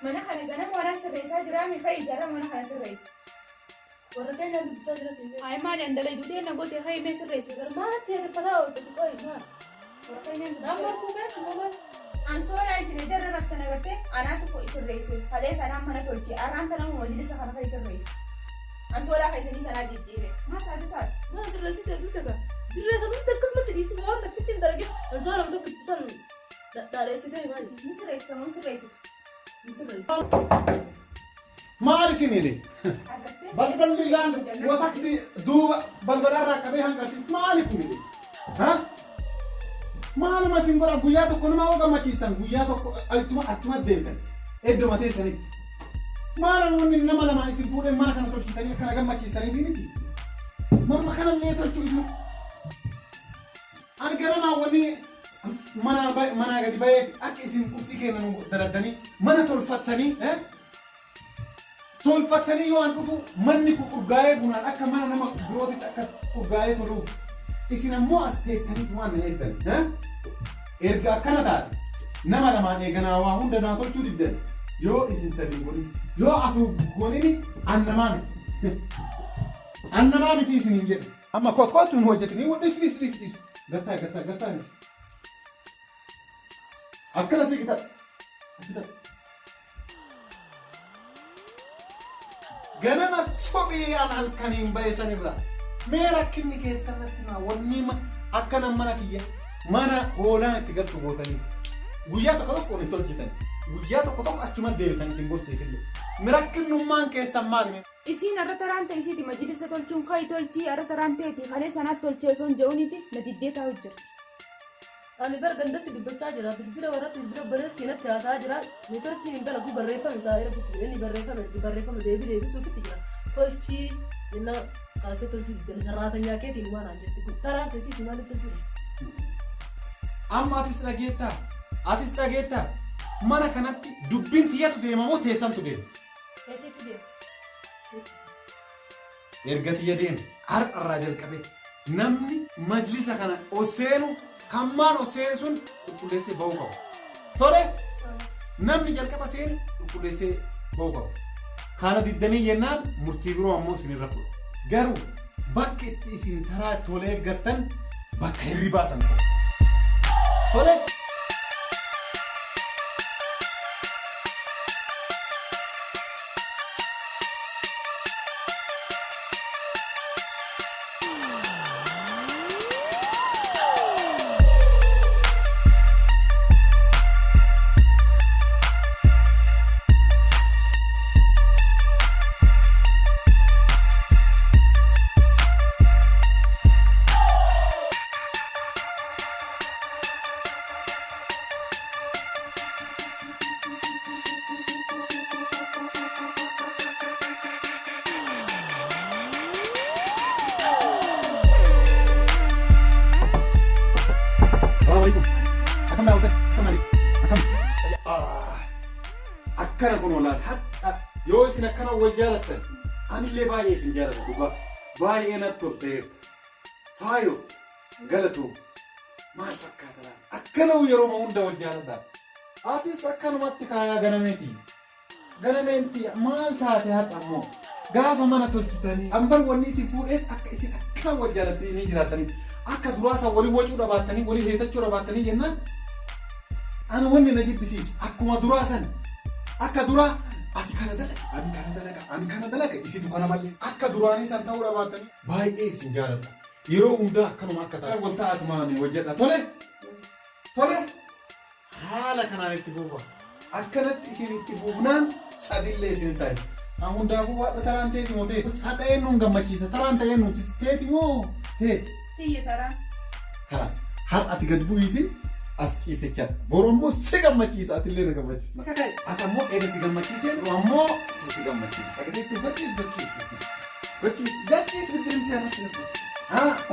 Mana kana ganama wala sirreessaa jira mifa ijaara mana kana sirreessu. Warra keenya dubbisaa jira seetii. Ay maali andala idutee na goote hay mee sirreessu. Maal ta'e fataa ooltu qoy maal. Warra keenya Nama kuugaa maal. Ansooraa isin idarra raftan agartee anaatu ko sirreesse. Halee sanaan mana tolche arraan tanaa majlisa kana fa sirreesse. Ansooraa keessanii sanaa jijjiire. Maal taate saati? Mana sirreessitee duute kaa. Sirreessa duute akkasumatti dhiisisa waan takkitti hin dargee. Ansooraa nama tokko ittisan dhadheessitee maali? Ni sirreessitu moo sirreessitu? Ni sirreessitu. Maal isinidhe? Balballi laan wasakti duuba balbalaarraa qabee hanqasi maali kunidhe? Maaluma isin godhan guyyaa tokko nama hoo gammachiistan guyyaa tokko achuma deemtan edduma teessanitti. Maala wanni nama lama isin fuudhee mana kana tolchitanii akkana gammachiistaniifi miti. Morma kanallee tolchuu isin. Ani ganamaa wanni manaa gadi ba'ee akka isin qubsii kennan daladdanii mana tolfattanii tolfattanii yoo an dhufu manni kun urgaa'ee bunaan akka mana nama birootitti akka urgaa'ee toluuf isin ammoo as teettaniitu waan na eegdan erga akkana taate nama lamaan eeganaa waa hunda naa tolchuu diddan yoo isin sadii godhin yoo afur godhini annamaa miti isiniin jedhe amma kottuun hojjetanii dhis gattaa akkana si gita ganama sobii an halkaniin ba'e sanirra mee rakkinni keessanatti maa wanni akkana mana kiyya mana hoolaan itti galtu gootanii guyyaa tokko ni tolchitan guyyaa tokko achuma deebitan isin gorsiifillee mirakkinnummaan keessan maali? Isin arra taraan ta'e isiiti majlisa tolchuun kai tolchii arra taraan ta'eeti halee sanaatti tolchee osoo hin je'uuniti na diddee taa'u jirti. Ani bar gandatti dubbachaa jira bilbila warratti bilbila barees keenatti haasaa jira neetworkiin hin dalagu barreeffame isaa ergutti inni barreeffame deebisuufitti jira tolchii jenna kaatee tolchuu diddanii sarraatanyaa keetiin waan aan jetti taraan keessi maaliif tolchuu amma atis dhageettaa mana kanatti dubbiin tiyyatu deema moo teessantu deema? Teeteetu deema. Erga tiyya deema har'arraa jalqabe namni majlisa kana oseenu kammaan oseenu sun qulqulleessee ba'uu qabu. Tole namni jalqaba seenu qulqulleessee ba'uu qabu. Kana diddanii jennaan murtii biroo ammoo isinirra fudha. Garuu bakki itti isin taraa tolee eeggattan bakka hirribaa san ta'u. Tole. Akkana kun olaal hatta yoo isin akkana wal jaalattan anillee baay'ee isin jaalladha dhugaa baay'ee natti tolteerta faayo galatoo maal fakkaata laata akkana yeroo hunda wal jaalladha atis akkanumatti kaayaa ganameenti maal taate haadha ammoo gaafa mana tolchitanii ambar wanni isin fuudheef akka isin akkana wal jaalattanii jiraatanii akka duraasan walii wacuu dhabaattanii walii heetachuu dhabaattanii jennaan ana wanni na jibbisiisu akkuma duraasan akka duraa ati kana dalaga isitu kana malee akka duraanii san ta'uu dhabaattanii baay'ee isin jaaladha yeroo hundaa akkanuma akka taate wal ta'at maani hojjedha tole haala kanaan itti fuufa akkanatti isin itti fuufnaan sadillee isin taasisa an hundaafuu waadha taraan teeti moo teeti hadha eenyuun gammachiisa taraan ta'e eenyuun teeti moo teeti Tiyya taraan. kalas har'ati gad bu'iitiin as ciisechaa borommoo si gammachiisa atillee na gammachiisa ati ammoo eega si gammachiise ammoo si gammachiisa agarsiistu gachiis biddirimsi anas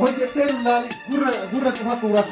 hojjettee laali gurra cufa tuuraaf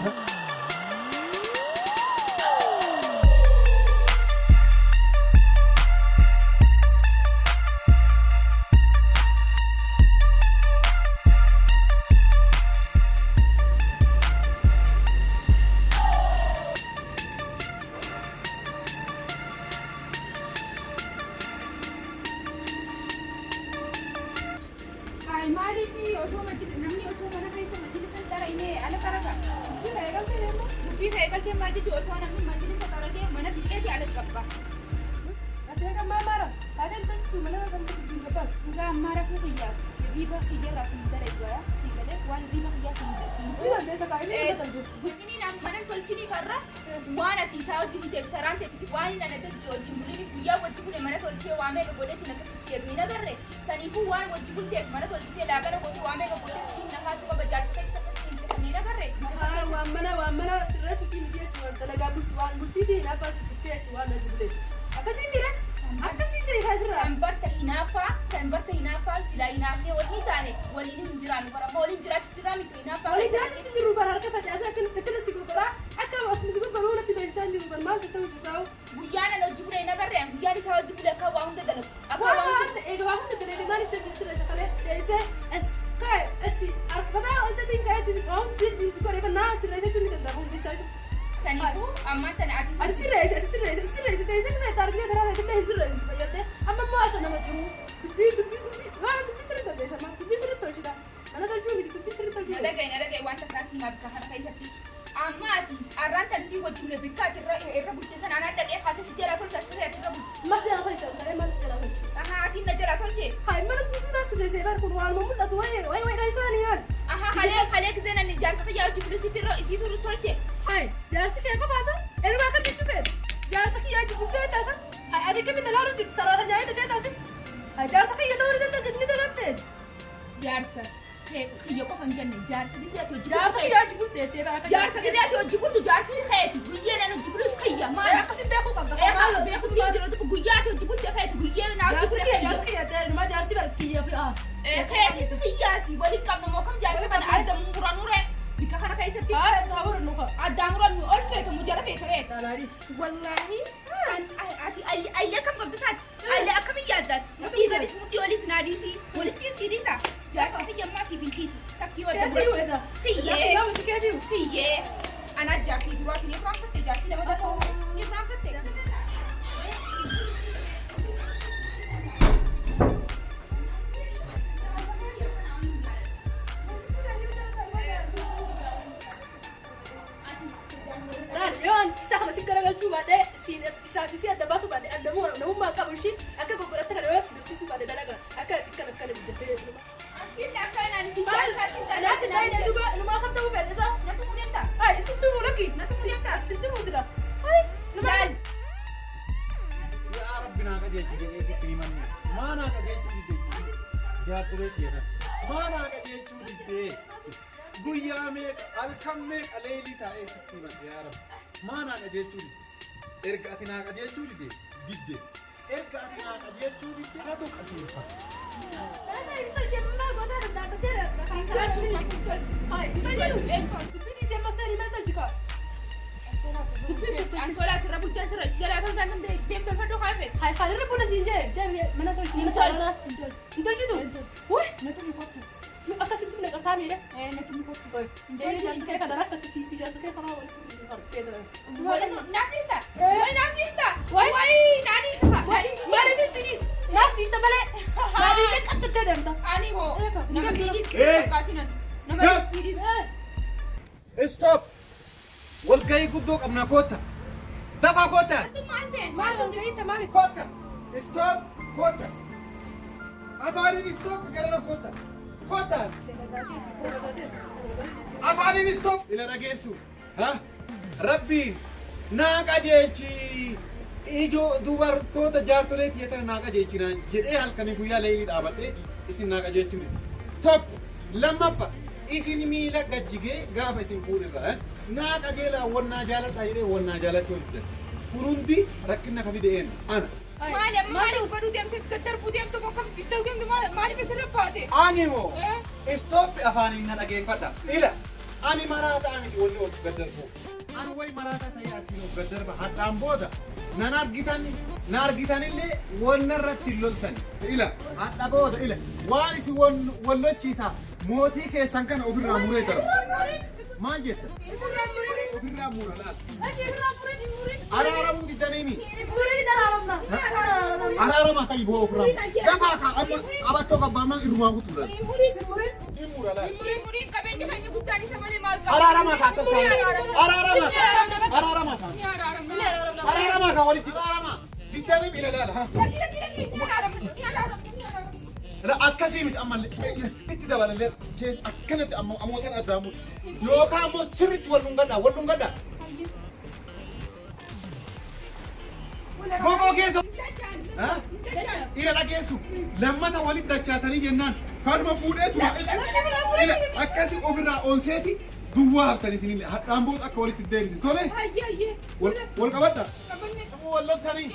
Maaliif osoo namni osoo mana keessa majlisa tarayne ala taraga. Dubbii eegaltee maal jechuun osoo namni majlisa taragee mana biqeetii ala qabba. Ati kan maamara. Taateen tolchitu mana kan tolchitu gabbal. Egaa ammaara fi xiyyaa riba xiyyarraa sin darajaa siigalee waan riba xiyyaa sin Ila deeta ka ini kan jiru. Bunyi nam mana tolchini farra waan ati isaa wajjin teef taraan teef waan inni ana tolchi wajjin bulini guyyaa wajjin bule mana tolchee waa meeqa godhetti na kasi seeru hin agarre saniifuu waan wajjin bulteef mana tolchitee laagana godhee waa meeqa godhee siin nafaatu qaba jaarsa keessa siin kan hin agarre. Waan mana sirreessu kii miti jechuudha dalagaa bulti waan bultiiti hin hafaa si jibbee jechuudha waan hojii bulee. Akkasii miiras akkasii jira kaa jira. Sanbarta hinaafaa silaa hinaafee waliin taane waliin hin jiraannu bara waliin jiraatu jira miti hinaafaa. Waliin jiraatu jiru bara harka facaasaa akkana si gogoraa akka akkuma si gogoraa natti beeksisaan jiru bara maal ta'uu jiru. Guyyaan ala hojii bulee hin agarre guyyaan isaa hojii bulee akka waa hunda dalagu. Akka waa hunda egaa waa hunda dalagu maal isa sirreessa kalee deessee kai ati arfataa hojii dinqaa ati waan si godhee banaa sirreessa tuni danda'a hundi isaa jiru. Saniifuu ammaan tana ati sirreessa deessee kana taarikee karaa deessee hin sirreessu fayyadee amma immoo akka nama jiru dubbii sirriitti deessa maa dubbii sirriitti tolchita mana tolchuu miti dubbii sirriitti tolchita. Nadagay wanta kaasii maa bika kana keessatti amma ati arraan tana sii wajjin bule bikka ati irra bulte sanaan adda dhee kaasee si jala tolcha sirreetti irra bulte. Mas jala tolcha utaree mas jala tolcha. Aha ati na jala tolche. Hai mana guutuu naa sirreessee bar kun waan mul'atu wayi dhayisaanii yaad. Aha halee gizee nani jaarsa fayyaa wajjin bule isiitu tolche. Hai jaarsi kee qofaasa elumaa kan jechuu feetu jaarsa kiyyaa jibbutee taasa hai ati kamiin dalaalu jirti sarwaata nyaayee tasee taasi hai jaarsa kiyya ta'uu ni dagartee. Jaarsa kiyya qofa hin jenne jaarsa gizee ati hojii jaarsa kiyyaa jibbutee tee bara jaarsa gizee ati hojii bultu jaarsi feeti guyyee nani hojii bulus kiyya maal akkasii beekuu qabda. Maal beekutti hin jiru guyyaa ati hojii bulte feeti guyyee naa hojii bulte feeti. Jaarsi kiyya ta'e numa jaarsi bara kiyya fi feeti si kiyyaasi waliin qabna moo kam jaarsa kana argamu muranure. Bika kana keessatti addaan murannu ol feetamu jala feetareet. Wallaahi ati ayya kam qabdu isaati ayya akkamiin yaaddaati mudhii gadis mudhii olis naadhiisii walittiin siidhiisa jaarsa fayyammaa si bilchiisu takkii wadda bula hiyyee ana jaartii duraatiin irraanfatte jaartii nama dafoo irraanfatte. Isa kana si garagalchuu baadhee si adda baasu baadhee namummaa qabu ishii akka gurguratte kana yoo si barsiisuu baadhee dalagaa akka akkana guddattee jedhama. Asiin akka naan jaarsaa Nasi baay'ee duuba numaa kan ta'uu fedhe isaa. natu mudenta. Hai isintu mulaki isintu musila. Hai Laal. Yaa Rabbi naa qajeelchi jedhee sitti himanne. Maa naa qajeelchuu diddee? Jaartulee keetan. Maa naa qajeelchuu diddee? Guyyaa meeqa halkan meeqa leelii taa'ee sitti himanne yaa Rabbi. Maa naa qajeelchuu diddee? Erga ati naa qajeelchuu diddee? Erga ati naa qajeelchuu diddee natu qajeelfata. Ansola irra bultee sirra jala kan kan deemtee fadhoo kaafet. Hai khalirra buna siinjee deemee mana tolchii ni saala. Intolchitu. Wai Natu ni kottu. akkasitti buna qartaa miidha. Natu ni kottu. Jaarsa kee kana rakkatti siiti jaarsa kee kana walitti farfeeta. Naafnista. Wai naafnista. Wai naadhiisa. Maaliif sinis? Naafnista malee. Naadhiisa qaxxattee deemta. Ani hoo nama siidis. Kaatina. Nama siidis. Stop! Walgahii guddoo qabna koota. Dafaa koota. Maal ta'e? Maal ta'e? Maal Koota. Stop! Koota. Afaaniin stop gara koota. Kootaas. Afaaniin stop. Ila dhageessu. Rabbiin naa qajeelchi. Ijoo dubartoota jaartolee tiyyatan naa qajeelchi naan jedhee halkanii guyyaa leelii dhaabadhee isin naa qajeelchuu dide. Tokko lammaffaa isin miila gajjigee gaafa isin fuudhirra naa qajeelaa wannaa jaaladhaa jedhee wannaa jaalachuu dide. Kun hundi rakkina ka fideen ana. Maali uffadhu deemte gaddarbuu deemte bokkam fiddau deemte maaliif isirra baate? Ani moo stop afaaniin na dhageeffadha. Ila ani maraataa miti wanni of gaddarbu. Ani wayi maraataa ta'ee asiin of gaddarba haddaan booda nan argitanillee wanna irratti hin loltan. Ila hadha booda ila waan isin wallochiisaa mootii keessan kana ofirraa muree darba. Maal jetta? Ofirraa mura laal. Araaramuu diddaniimi. Araara mata ibo ofram. Gafa ka amma qabatto qabamna iruma gutura. Imura la. Muri qabeenya keenya guddaan isa malee maal qaba? Araara mata akka Araara mata. Araara mata. Araara mata walitti araara. Diddani bilala ha. La akkasii miti amma itti dabalee kees akkanatti amma amootan addaamu yookaan ammoo sirriitti wal dhungadha. Gogo keessa. Ila dhageessu lammata walitti dachaatanii jennaan kanuma fuudheetu akkasii ofirraa onseeti duwwaa haftanii isinillee hadhaan booda akka walitti deebisin tole. Wal qabadha. Wallottanii.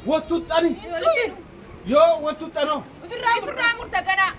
Wattuxxanii. Yoo wattuxxanoo. Ofirraa murta ganaa.